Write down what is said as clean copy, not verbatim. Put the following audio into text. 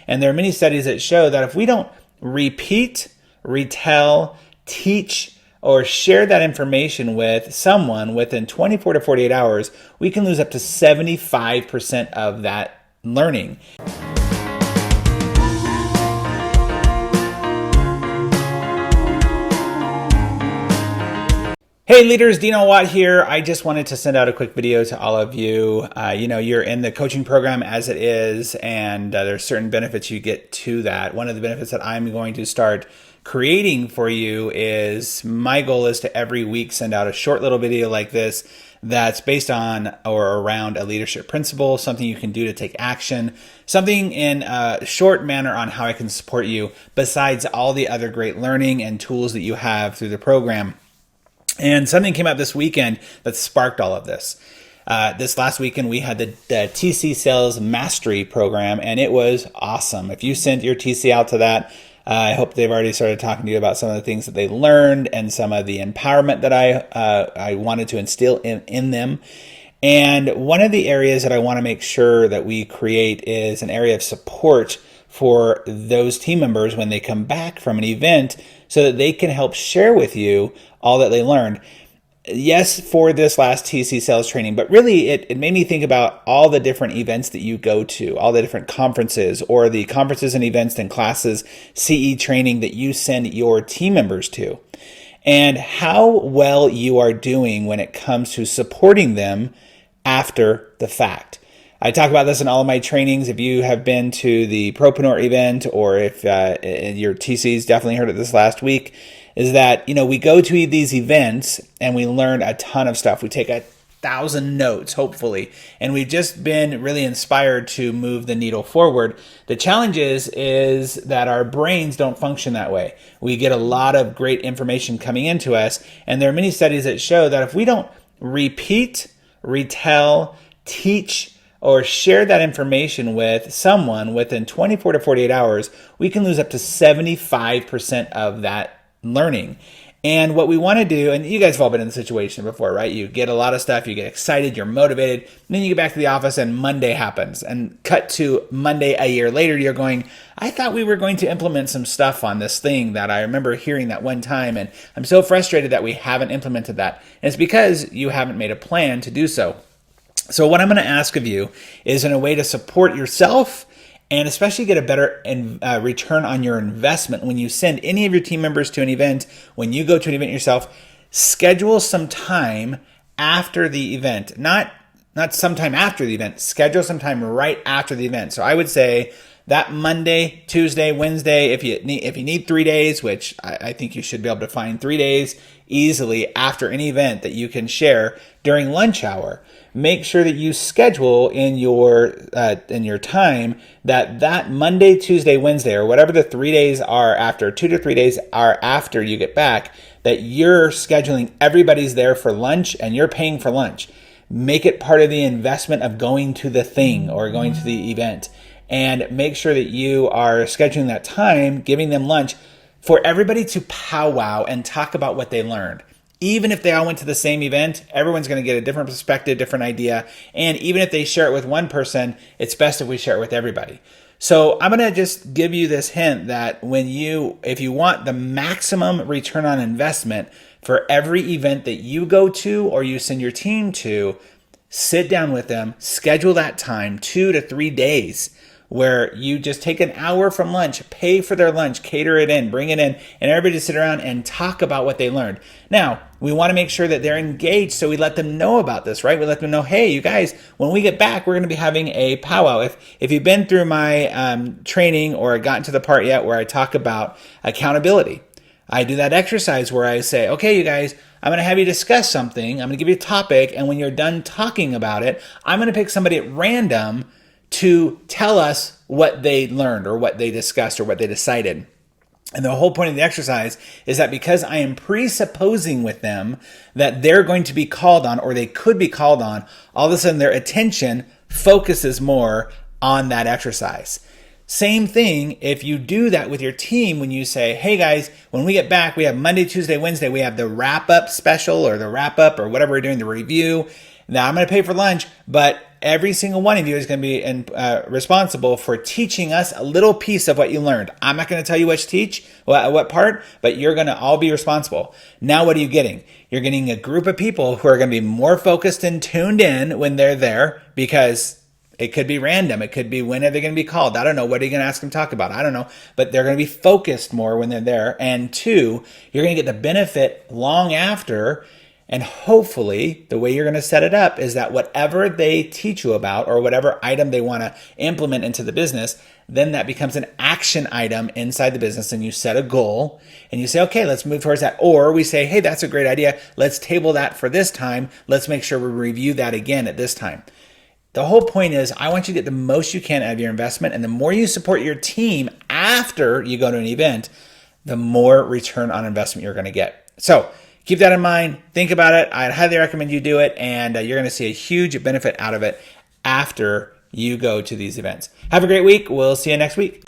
And there are many studies that show that if we don't repeat, retell, teach, or share that information with someone within 24 to 48 hours, we can lose up to 75% of that learning. Hey leaders, Dino Watt here. I just wanted to send out a quick video to all of you. You're in the coaching program as it is, and there's certain benefits you get to that. One of the benefits that I'm going to start creating for you is my goal is to every week send out a short little video like this that's based on or around a leadership principle, something you can do to take action, something in a short manner on how I can support you besides all the other great learning and tools that you have through the program. And something came up this weekend that sparked all of this. This last weekend, we had the TC Sales Mastery Program, and it was awesome. If you sent your TC out to that, I hope they've already started talking to you about some of the things that they learned and some of the empowerment that I wanted to instill in them. And one of the areas that I want to make sure that we create is an area of support for those team members when they come back from an event so that they can help share with you all that they learned. Yes, for this last TC sales training, but really it made me think about all the different events that you go to, all the different conferences or the conferences and events and classes, CE training that you send your team members to, and how well you are doing when it comes to supporting them after the fact. I talk about this in all of my trainings. If you have been to the Propreneur event, or if your TC's definitely heard it this last week, is that, we go to these events and we learn a ton of stuff. We take 1,000 notes, hopefully, and we've just been really inspired to move the needle forward. The challenge is that our brains don't function that way. We get a lot of great information coming into us, and there are many studies that show that if we don't repeat, retell, teach, or share that information with someone within 24 to 48 hours, we can lose up to 75% of that learning. And what we want to do, and you guys have all been in the situation before, right? You get a lot of stuff, you get excited, you're motivated, and then you get back to the office and Monday happens. And cut to Monday a year later, you're going, I thought we were going to implement some stuff on this thing that I remember hearing that one time, and I'm so frustrated that we haven't implemented that. And it's because you haven't made a plan to do so. So what I'm going to ask of you is, in a way to support yourself and especially get a better return on your investment when you send any of your team members to an event, when you go to an event yourself, schedule some time after the event. Not sometime after the event, schedule some time right after the event. So I would say that Monday, Tuesday, Wednesday, if you need 3 days, which I think you should be able to find 3 days easily after any event that you can share during lunch hour. Make sure that you schedule in your time that Monday, Tuesday, Wednesday, or whatever the 3 days are after, 2 to 3 days are after you get back, that you're scheduling everybody's there for lunch and you're paying for lunch. Make it part of the investment of going to the thing or going to the event. And make sure that you are scheduling that time, giving them lunch, for everybody to powwow and talk about what they learned. Even if they all went to the same event, everyone's going to get a different perspective, different idea. And even if they share it with one person, it's best if we share it with everybody. So I'm going to just give you this hint that if you want the maximum return on investment for every event that you go to or you send your team to, sit down with them, schedule that time, 2 to 3 days, where you just take an hour from lunch, pay for their lunch, cater it in, bring it in, and everybody sit around and talk about what they learned. Now, we want to make sure that they're engaged, so we let them know about this, right? We let them know, hey, you guys, when we get back, we're going to be having a powwow. If you've been through my training or gotten to the part yet where I talk about accountability, I do that exercise where I say, okay, you guys, I'm going to have you discuss something. I'm going to give you a topic, and when you're done talking about it, I'm going to pick somebody at random to tell us what they learned or what they discussed or what they decided. And the whole point of the exercise is that because I am presupposing with them that they're going to be called on or they could be called on, all of a sudden their attention focuses more on that exercise. Same thing if you do that with your team when you say, hey guys, when we get back, we have Monday, Tuesday, Wednesday, we have the wrap-up special or the wrap-up or whatever we're doing, the review. Now I'm going to pay for lunch, but every single one of you is going to be responsible for teaching us a little piece of what you learned. I'm not going to tell you what to teach, what part, but you're going to all be responsible. Now, what are you getting? You're getting a group of people who are going to be more focused and tuned in when they're there, because it could be random. It could be, when are they going to be called? I don't know. What are you going to ask them to talk about? I don't know. But they're going to be focused more when they're there. And two, you're going to get the benefit long after. And hopefully, the way you're going to set it up is that whatever they teach you about, or whatever item they want to implement into the business, then that becomes an action item inside the business, and you set a goal and you say, okay, let's move towards that. Or we say, hey, that's a great idea. Let's table that for this time. Let's make sure we review that again at this time. The whole point is, I want you to get the most you can out of your investment, and the more you support your team after you go to an event, the more return on investment you're going to get. So keep that in mind. Think about it. I'd highly recommend you do it, and you're going to see a huge benefit out of it after you go to these events. Have a great week. We'll see you next week.